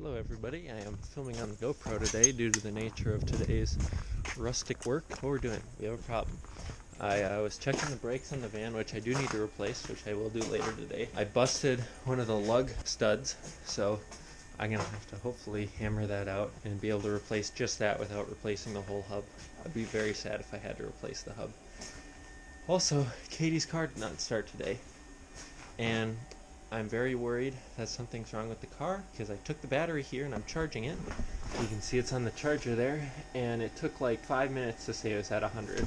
Hello everybody, I am filming on the GoPro today due to the nature of today's rustic work. What we're doing, we have a problem. I was checking the brakes on the van, which I do need to replace, which I will do later today. I busted one of the lug studs, so I'm going to have to hopefully hammer that out and be able to replace just that without replacing the whole hub. I'd be very sad if I had to replace the hub. Also, Katie's car did not start today, and I'm very worried that something's wrong with the car because I took the battery here and I'm charging it. You can see it's on the charger there, and it took like 5 minutes to say it was at 100.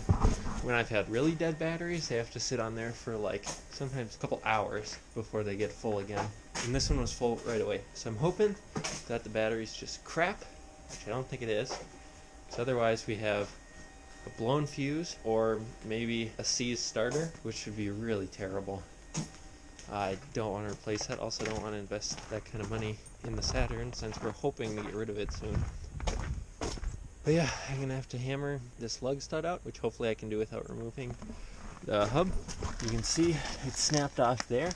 When I've had really dead batteries, they have to sit on there for like sometimes a couple hours before they get full again. And this one was full right away. So I'm hoping that the battery's just crap, which I don't think it is. So otherwise we have a blown fuse or maybe a seized starter, which would be really terrible. I don't want to replace that. Also don't want to invest that kind of money in the Saturn since we're hoping to get rid of it soon. But yeah, I'm going to have to hammer this lug stud out, which hopefully I can do without removing the hub. You can see it's snapped off there.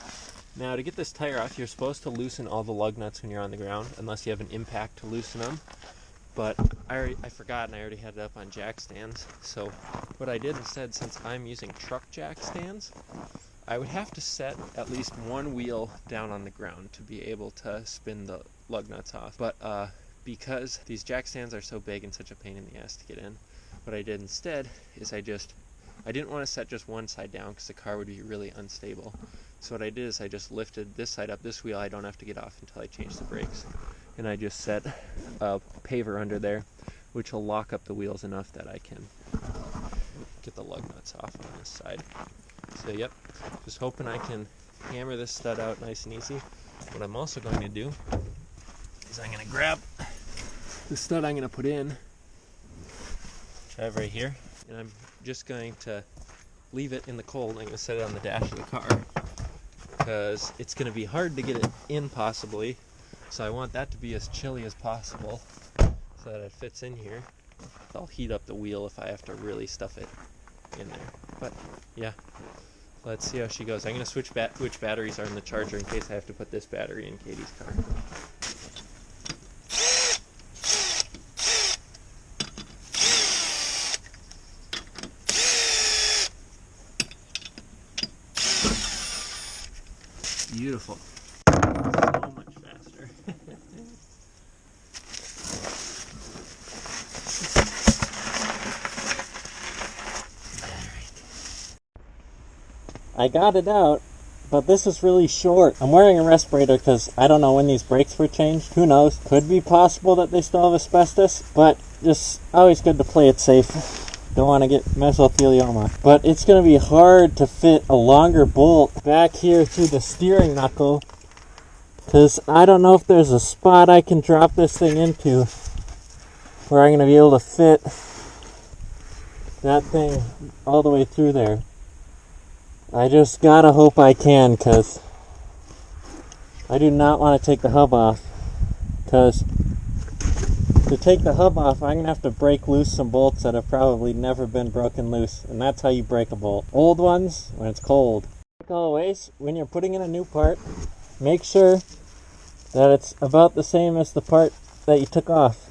Now to get this tire off, you're supposed to loosen all the lug nuts when you're on the ground, unless you have an impact to loosen them. But I forgot, and I already had it up on jack stands. So what I did instead, since I'm using truck jack stands, I would have to set at least one wheel down on the ground to be able to spin the lug nuts off. But because these jack stands are so big and such a pain in the ass to get in, what I did instead is I didn't want to set just one side down because the car would be really unstable. So what I did is I just lifted this side up. This wheel I don't have to get off until I change the brakes. And I just set a paver under there, which will lock up the wheels enough that I can get the lug nuts off on this side. So yep, just hoping I can hammer this stud out nice and easy. What I'm also going to do is I'm going to grab the stud I'm going to put in, which I have right here, and I'm just going to leave it in the cold. I'm going to set it on the dash of the car because it's going to be hard to get it in possibly, so I want that to be as chilly as possible so that it fits in here. I'll heat up the wheel if I have to really stuff it in there. But yeah, let's see how she goes. I'm going to switch which batteries are in the charger in case I have to put this battery in Katie's car. Beautiful. So much faster. I got it out, but this is really short. I'm wearing a respirator because I don't know when these brakes were changed. Who knows? Could be possible that they still have asbestos, but just always good to play it safe. Don't want to get mesothelioma. But it's going to be hard to fit a longer bolt back here through the steering knuckle because I don't know if there's a spot I can drop this thing into where I'm going to be able to fit that thing all the way through there. I just gotta hope I can, because I do not want to take the hub off. Because to take the hub off, I'm going to have to break loose some bolts that have probably never been broken loose. And that's how you break a bolt. Old ones, when it's cold. Like always, when you're putting in a new part, make sure that it's about the same as the part that you took off.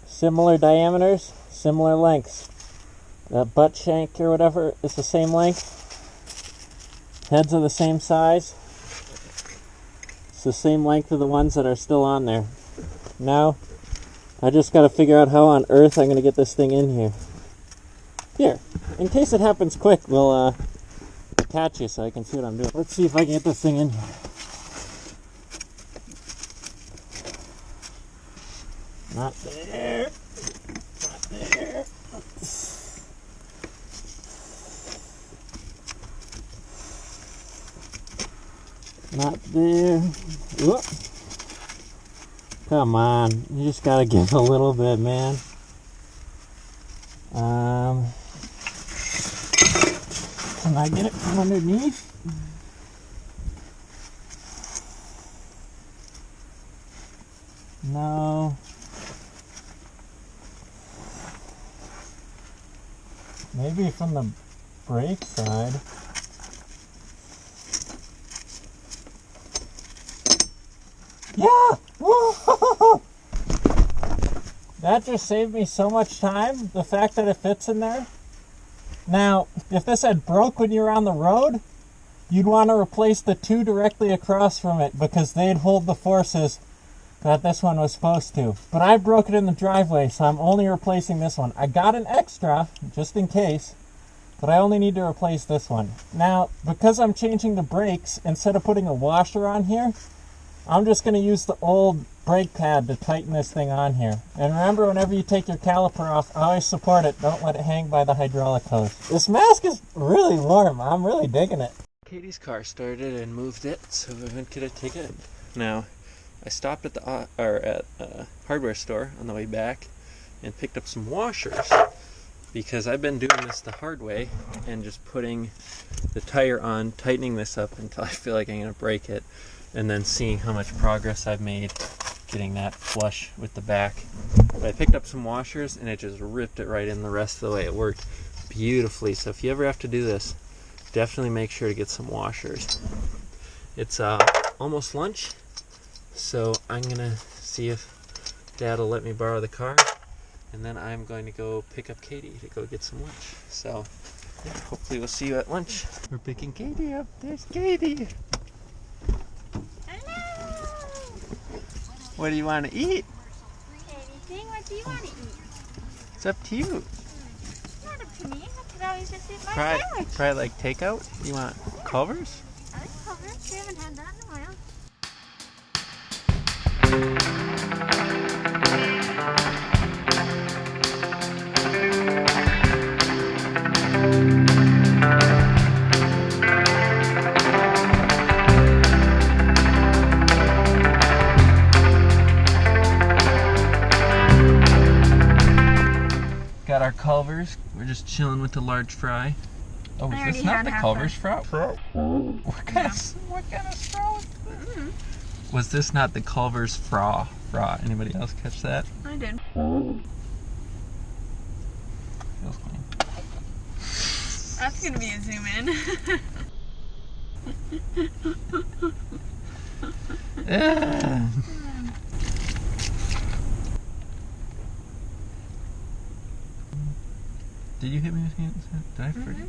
Similar diameters, similar lengths. That butt shank or whatever is the same length. Heads are the same size. It's the same length of the ones that are still on there. Now, I just got to figure out how on earth I'm going to get this thing in here. Here, in case it happens quick, we'll attach you so I can see what I'm doing. Let's see if I can get this thing in here. Not there. Not there. Not there. Whoop. Come on, you just gotta give a little bit, man. Can I get it from underneath? No. Maybe from the brake side. Yeah! Woo! That just saved me so much time, the fact that it fits in there. Now, if this had broke when you were on the road, you'd want to replace the two directly across from it because they'd hold the forces that this one was supposed to. But I broke it in the driveway, so I'm only replacing this one. I got an extra, just in case, but I only need to replace this one. Now, because I'm changing the brakes, instead of putting a washer on here, I'm just going to use the old brake pad to tighten this thing on here. And remember, whenever you take your caliper off, always support it. Don't let it hang by the hydraulic hose. This mask is really warm. I'm really digging it. Katie's car started and moved it, so we went to take it. Now, I stopped at the hardware store on the way back and picked up some washers because I've been doing this the hard way and just putting the tire on, tightening this up until I feel like I'm going to break it, and then seeing how much progress I've made getting that flush with the back. But I picked up some washers and it just ripped it right in the rest of the way. It worked beautifully. So if you ever have to do this, definitely make sure to get some washers. It's almost lunch, so I'm gonna see if Dad will let me borrow the car, and then I'm going to go pick up Katie to go get some lunch. So yeah, hopefully we'll see you at lunch. We're picking Katie up. There's Katie. What do you want to eat? Anything? What do you want to eat? It's up to you. It's not up to me. I could always just eat my sandwich. Try like takeout. You want Culvers? I like Culvers. We haven't had that in a while. Got our Culvers. We're just chilling with the large fry. Oh, is this not the Culvers fry? What kind of straw is this? Was this not the Culvers fry? Anybody else catch that? I did. Feels clean. That's gonna be a zoom in. Did you hit me with hands? Did I forget?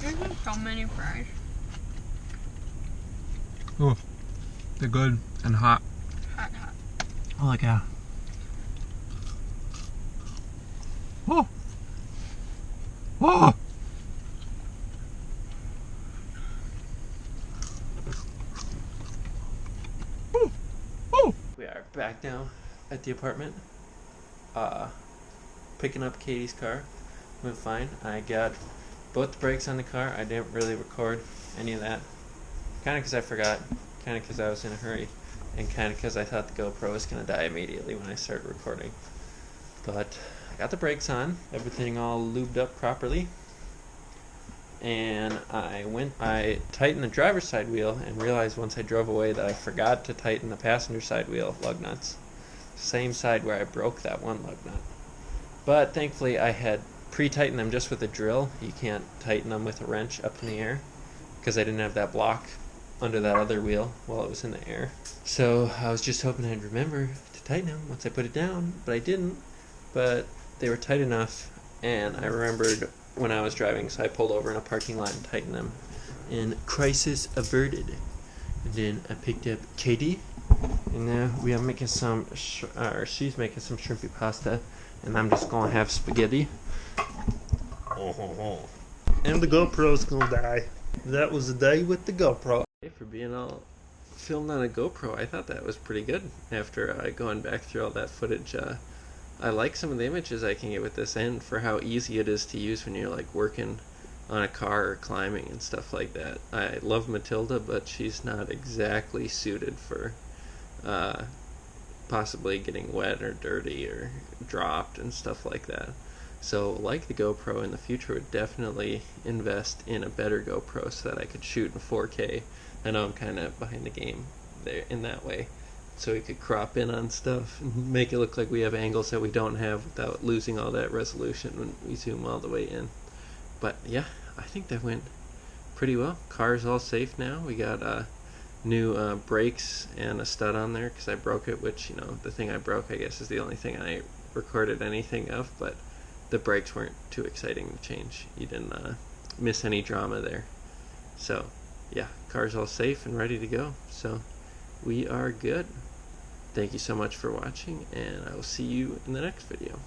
There's so many fries. Oh, they're good and hot. Hot. Oh, yeah. Oh! Oh! We are back now at the apartment. Picking up Katie's car. Went fine. I got both the brakes on the car. I didn't really record any of that. Kind of because I forgot. Kind of because I was in a hurry. And kind of because I thought the GoPro was going to die immediately when I started recording. But I got the brakes on. Everything all lubed up properly. And I tightened the driver's side wheel and realized once I drove away that I forgot to tighten the passenger side wheel lug nuts. Same side where I broke that one lug nut. But thankfully I had pre-tightened them just with a drill. You can't tighten them with a wrench up in the air because I didn't have that block under that other wheel while it was in the air. So I was just hoping I'd remember to tighten them once I put it down, but I didn't. But they were tight enough, and I remembered when I was driving, so I pulled over in a parking lot and tightened them. And crisis averted. And then I picked up Katie, and now we are making some, she's making some shrimpy pasta, and I'm just gonna have spaghetti. And the GoPro's gonna die. That was the day with the GoPro. For being all filmed on a GoPro, I thought that was pretty good. After going back through all that footage, I like some of the images I can get with this, and for how easy it is to use when you're like working on a car or climbing and stuff like that. I love Matilda, but she's not exactly suited for possibly getting wet or dirty or dropped and stuff like that. So like the GoPro, in the future would definitely invest in a better GoPro so that I could shoot in 4K. I know I'm kind of behind the game there in that way. So we could crop in on stuff and make it look like we have angles that we don't have without losing all that resolution when we zoom all the way in. But yeah, I think that went pretty well. Car's all safe now. We got new brakes and a stud on there because I broke it, which, you know, the thing I broke I guess is the only thing I recorded anything of, but the brakes weren't too exciting to change. You didn't miss any drama there. So yeah, car's all safe and ready to go, so we are good. Thank you so much for watching, and I will see you in the next video.